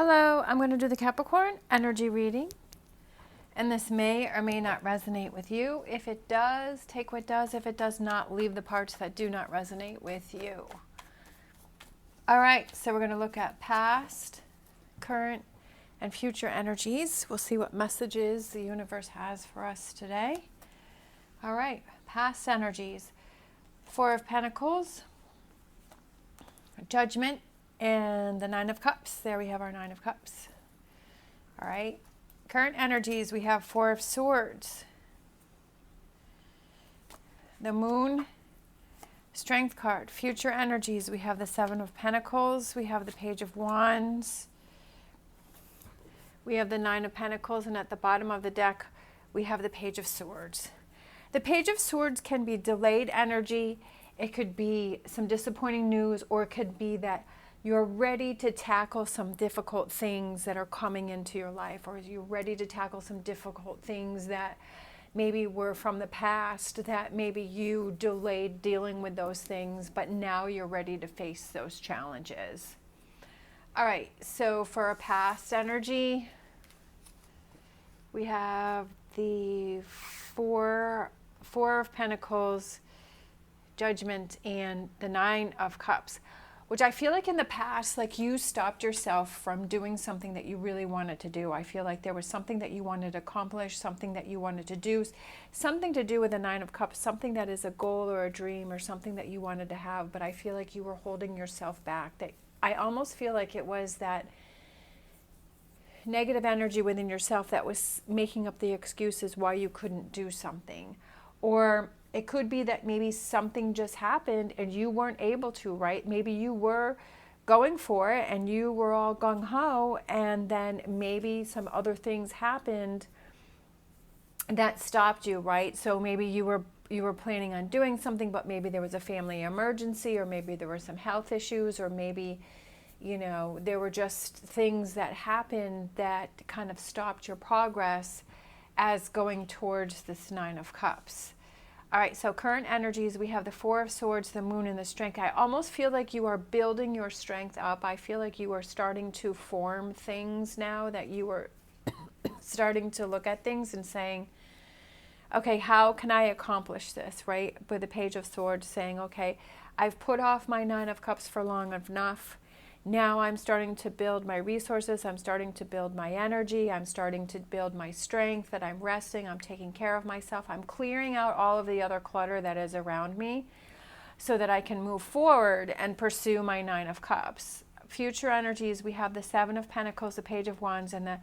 Hello, I'm going to do the Capricorn energy reading, and this may or may not resonate with you. If it does, take what does. If it does not, leave the parts that do not resonate with you. All right, so we're going to look at past, current, and future energies. We'll see what messages the universe has for us today. All right, past energies. Four of Pentacles, Judgment, and the Nine of Cups. There we have our Nine of Cups. All right. Current energies, we have Four of Swords, the Moon, Strength card. Future energies, we have the Seven of Pentacles, we have the Page of Wands, we have the Nine of Pentacles, and at the bottom of the deck, we have the Page of Swords. The Page of Swords can be delayed energy. It could be some disappointing news, or it could be that you're ready to tackle some difficult things that are coming into your life, or you're ready to tackle some difficult things that maybe were from the past, that maybe you delayed dealing with those things, but now you're ready to face those challenges. All right, so for a past energy, we have the Four of Pentacles, Judgment, and the Nine of Cups, which I feel like in the past, like you stopped yourself from doing something that you really wanted to do. I feel like there was something that you wanted to accomplish, something that you wanted to do, something to do with the Nine of Cups, something that is a goal or a dream or something that you wanted to have, but I feel like you were holding yourself back. That I almost feel like it was that negative energy within yourself that was making up the excuses why you couldn't do something. Or it could be that maybe something just happened and you weren't able to, right? Maybe you were going for it and you were all gung-ho, and then maybe some other things happened that stopped you, right? So maybe you were planning on doing something, but maybe there was a family emergency, or maybe there were some health issues, or maybe, you know, there were just things that happened that kind of stopped your progress as going towards this Nine of Cups. All right, so current energies, we have the Four of Swords, the Moon, and the Strength. I almost feel like you are building your strength up. I feel like you are starting to form things now, that you are starting to look at things and saying, okay, how can I accomplish this, right? With the Page of Swords saying, okay, I've put off my Nine of Cups for long enough. Now I'm starting to build my resources. I'm starting to build my energy. I'm starting to build my strength, that I'm resting. I'm taking care of myself. I'm clearing out all of the other clutter that is around me so that I can move forward and pursue my Nine of Cups. Future energies, we have the Seven of Pentacles, the Page of Wands, and the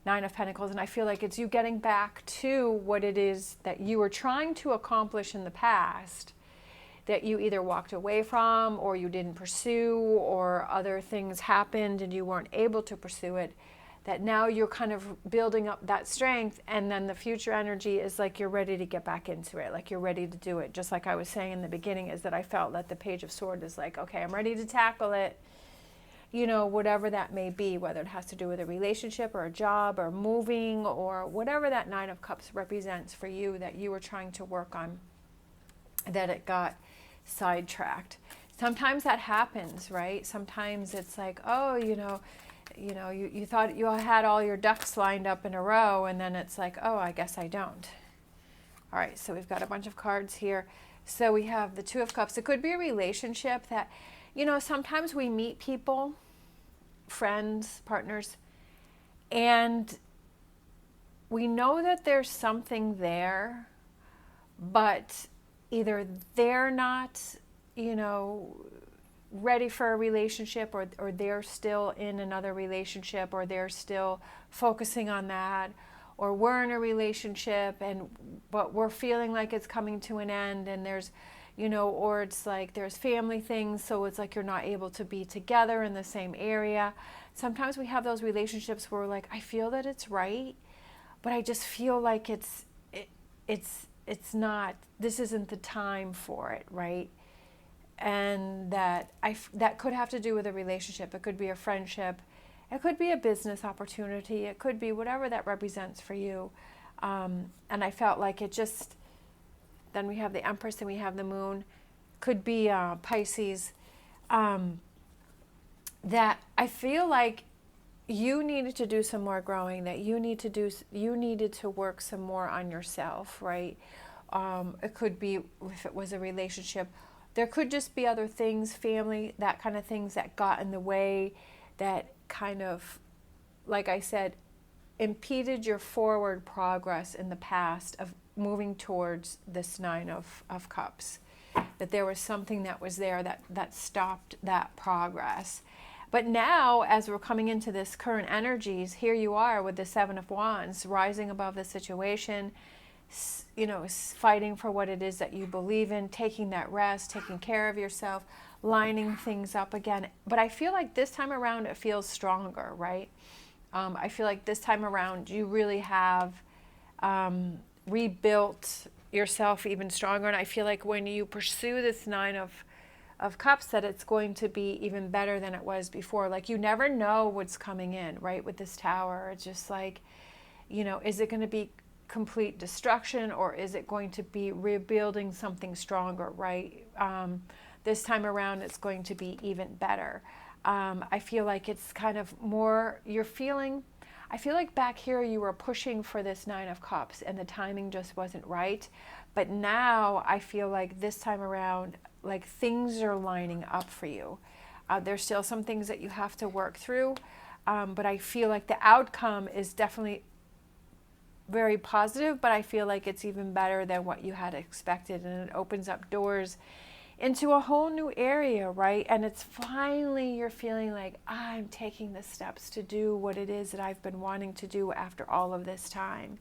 Nine of Pentacles. And I feel like it's you getting back to what it is that you were trying to accomplish in the past, that you either walked away from, or you didn't pursue, or other things happened and you weren't able to pursue it, that now you're kind of building up that strength. And then the future energy is like you're ready to get back into it, like you're ready to do it. Just like I was saying in the beginning, is that I felt that the Page of Swords is like, okay, I'm ready to tackle it, you know, whatever that may be, whether it has to do with a relationship or a job or moving, or whatever that Nine of Cups represents for you that you were trying to work on, that it got sidetracked. Sometimes that happens, right? Sometimes it's like, oh, you thought you had all your ducks lined up in a row, and then it's like, oh, I guess I don't. All right, so we've got a bunch of cards here. So we have the Two of Cups. It could be a relationship that, you know, sometimes we meet people, friends, partners, and we know that there's something there, but either they're not, you know, ready for a relationship, or they're still in another relationship, or they're still focusing on that, or we're in a relationship but we're feeling like it's coming to an end, and there's, you know, or it's like there's family things, so it's like you're not able to be together in the same area. Sometimes we have those relationships where we're like, I feel that it's right, but I just feel like it's not, this isn't the time for it, right? And that could have to do with a relationship. It could be a friendship. It could be a business opportunity. It could be whatever that represents for you. And I felt like it just, then we have the Empress and we have the Moon. Could be Pisces. That I feel like you needed to do some more growing, that you needed to work some more on yourself, right? It could be, if it was a relationship, there could just be other things, family, that kind of things that got in the way, that kind of, like I said, impeded your forward progress in the past of moving towards this Nine of Cups. That there was something that was there that stopped that progress. But now, as we're coming into this current energies, here you are with the Seven of Wands, rising above the situation, fighting for what it is that you believe in, taking that rest, taking care of yourself, lining things up again. But I feel like this time around it feels stronger, right? I feel like this time around you really have rebuilt yourself even stronger. And I feel like when you pursue this Nine of Cups, that it's going to be even better than it was before. Like, you never know what's coming in, right? With this Tower, it's just like, is it going to be complete destruction, or is it going to be rebuilding something stronger, right? This time around, it's going to be even better. I feel like it's kind of more, I feel like back here you were pushing for this Nine of Cups and the timing just wasn't right. But now I feel like this time around, like, things are lining up for you. There's still some things that you have to work through, but I feel like the outcome is definitely very positive, but I feel like it's even better than what you had expected, and it opens up doors into a whole new area, right? And it's finally, you're feeling like, I'm taking the steps to do what it is that I've been wanting to do after all of this time.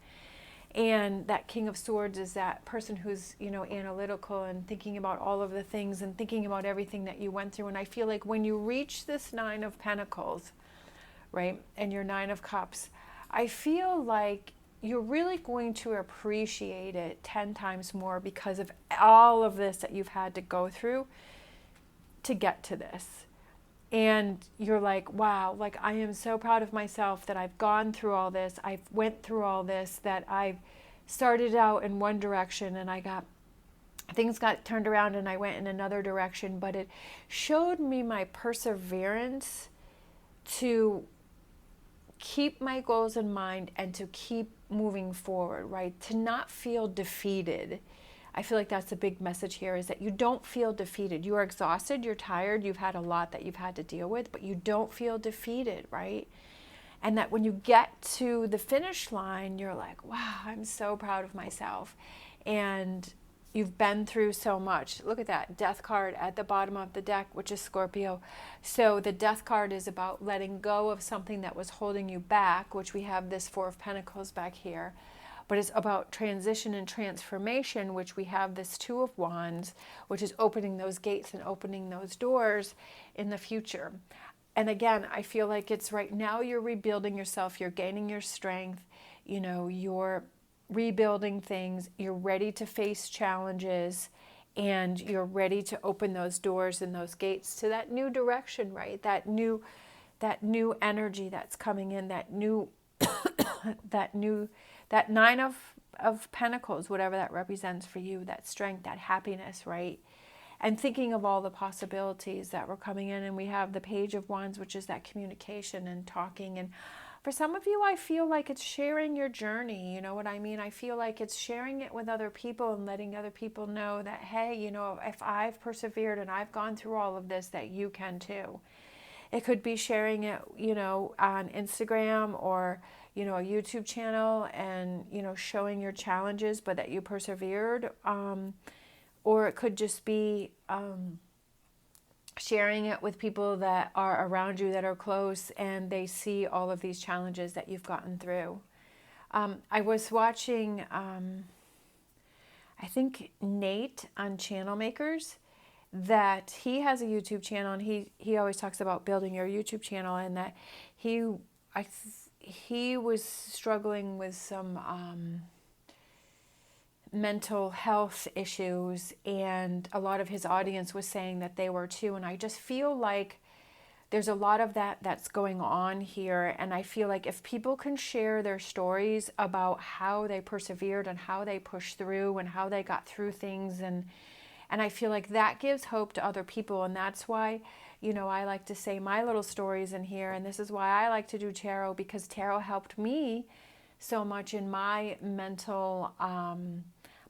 And that King of Swords is that person who's, analytical and thinking about all of the things and thinking about everything that you went through. And I feel like when you reach this Nine of Pentacles, right, and your Nine of Cups, I feel like you're really going to appreciate it 10 times more because of all of this that you've had to go through to get to this. And you're like, wow, like, I am so proud of myself that I've gone through all this. I've went through all this, that I've started out in one direction and things got turned around and I went in another direction. But it showed me my perseverance to keep my goals in mind and to keep moving forward, right? To not feel defeated. I feel like that's a big message here, is that you don't feel defeated. You are exhausted, you're tired, you've had a lot that you've had to deal with, but you don't feel defeated, right? And that when you get to the finish line, you're like, wow, I'm so proud of myself. And you've been through so much. Look at that Death card at the bottom of the deck, which is Scorpio. So the Death card is about letting go of something that was holding you back, which we have this Four of Pentacles back here. But it's about transition and transformation, which we have this Two of Wands, which is opening those gates and opening those doors in the future. And again, I feel like it's right now you're rebuilding yourself, you're gaining your strength, you're rebuilding things, you're ready to face challenges, and you're ready to open those doors and those gates to that new direction, right? That new energy that's coming in, that Nine of Pentacles, whatever that represents for you, that strength, that happiness, right? And thinking of all the possibilities that were coming in. And we have the Page of Wands, which is that communication and talking. And for some of you, I feel like it's sharing your journey. You know what I mean? I feel like it's sharing it with other people and letting other people know that, hey, if I've persevered and I've gone through all of this, that you can too. It could be sharing it, on Instagram or, a YouTube channel and, showing your challenges, but that you persevered. Or it could just be sharing it with people that are around you, that are close, and they see all of these challenges that you've gotten through. I was watching, I think, Nate on Channel Makers, that he has a YouTube channel, and he always talks about building your YouTube channel, and that he was struggling with some mental health issues, and a lot of his audience was saying that they were too. And I just feel like there's a lot of that's going on here, and I feel like if people can share their stories about how they persevered and how they pushed through and how they got through things, and I feel like that gives hope to other people. And that's why, you know, I like to say my little stories in here, and this is why I like to do tarot, because tarot helped me so much in my mental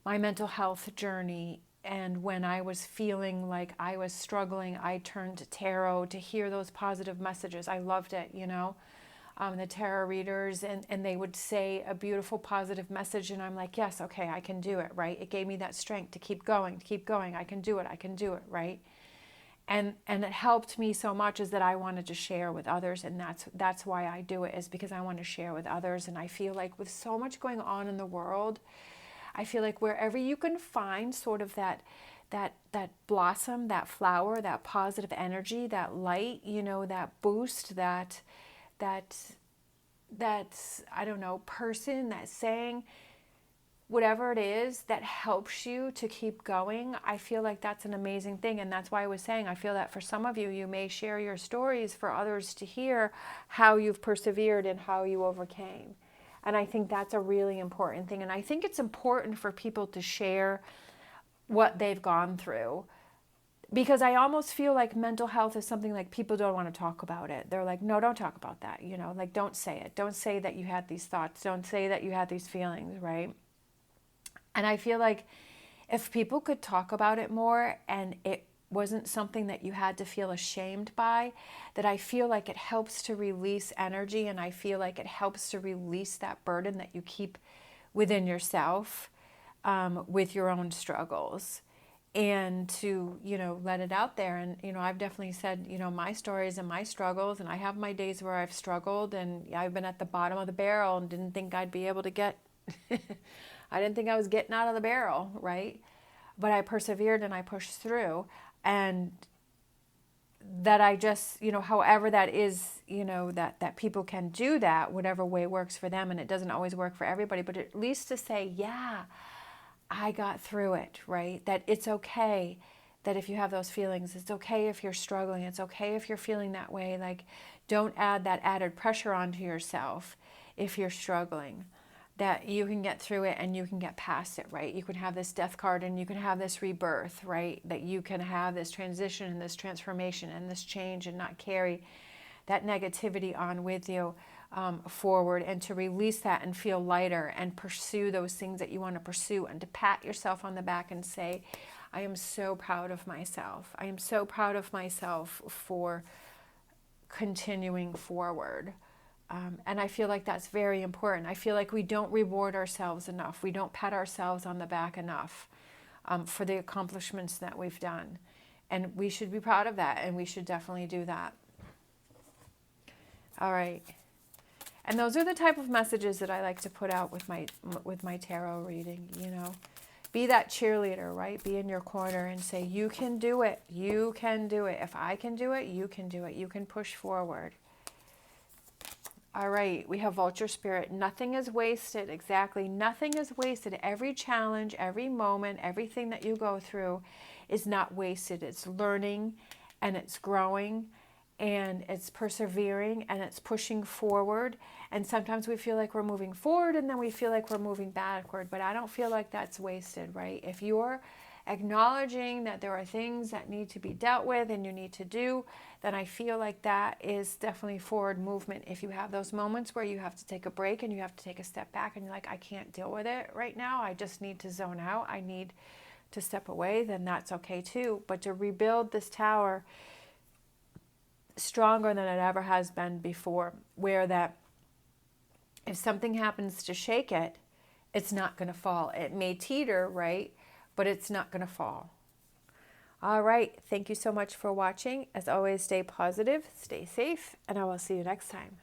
health journey. And when I was feeling like I was struggling, I turned to tarot to hear those positive messages. I loved it, you know, the tarot readers, and they would say a beautiful positive message, and I'm like, yes, okay, I can do it, right? It gave me that strength to keep going, I can do it, right? And it helped me so much, is that I wanted to share with others, and that's why I do it, is because I want to share with others. And I feel like with so much going on in the world, I feel like wherever you can find sort of that blossom, that flower, that positive energy, that light, you know, that boost, that I don't know, person, that saying, whatever it is that helps you to keep going, I feel like that's an amazing thing. And that's why I was saying, I feel that for some of you, you may share your stories for others to hear how you've persevered and how you overcame. And I think that's a really important thing. And I think it's important for people to share what they've gone through, because I almost feel like mental health is something like people don't want to talk about it. They're like, no, don't talk about that. You know, like, don't say it. Don't say that you had these thoughts. Don't say that you had these feelings, right? And I feel like if people could talk about it more, and it wasn't something that you had to feel ashamed by, that I feel like it helps to release energy, and I feel like it helps to release that burden that you keep within yourself, with your own struggles, and to, you know, let it out there. And, you know, I've definitely said, you know, my stories and my struggles, and I have my days where I've struggled, and I've been at the bottom of the barrel and didn't think I'd be able to get I didn't think I was getting out of the barrel, right? But I persevered and I pushed through, and that I just, you know, however that is, you know, that people can do that, whatever way works for them, and it doesn't always work for everybody, but at least to say, yeah, I got through it, right? That it's okay that if you have those feelings, it's okay if you're struggling, it's okay if you're feeling that way. Like, don't add that added pressure onto yourself if you're struggling. That you can get through it and you can get past it, right? You can have this death card and you can have this rebirth, right? That you can have this transition and this transformation and this change, and not carry that negativity on with you forward, and to release that and feel lighter and pursue those things that you want to pursue, and to pat yourself on the back and say, I am so proud of myself. I am so proud of myself for continuing forward. And I feel like that's very important. I feel like we don't reward ourselves enough. We don't pat ourselves on the back enough for the accomplishments that we've done. And we should be proud of that, and we should definitely do that. All right. And those are the type of messages that I like to put out with my tarot reading, you know. Be that cheerleader, right? Be in your corner and say, you can do it. You can do it. If I can do it, you can do it. You can push forward. All right, we have Vulture Spirit. Nothing is wasted. Exactly. Nothing is wasted. Every challenge, every moment, everything that you go through is not wasted. It's learning, and it's growing, and it's persevering, and it's pushing forward. And sometimes we feel like we're moving forward, and then we feel like we're moving backward. But I don't feel like that's wasted, right? If you're acknowledging that there are things that need to be dealt with and you need to do, then I feel like that is definitely forward movement. If you have those moments where you have to take a break and you have to take a step back and you're like, I can't deal with it right now, I just need to zone out, I need to step away, then that's okay too. But to rebuild this tower stronger than it ever has been before, where that if something happens to shake it, it's not going to fall. It may teeter, right? But it's not going to fall. All right. Thank you so much for watching. As always, stay positive, stay safe, and I will see you next time.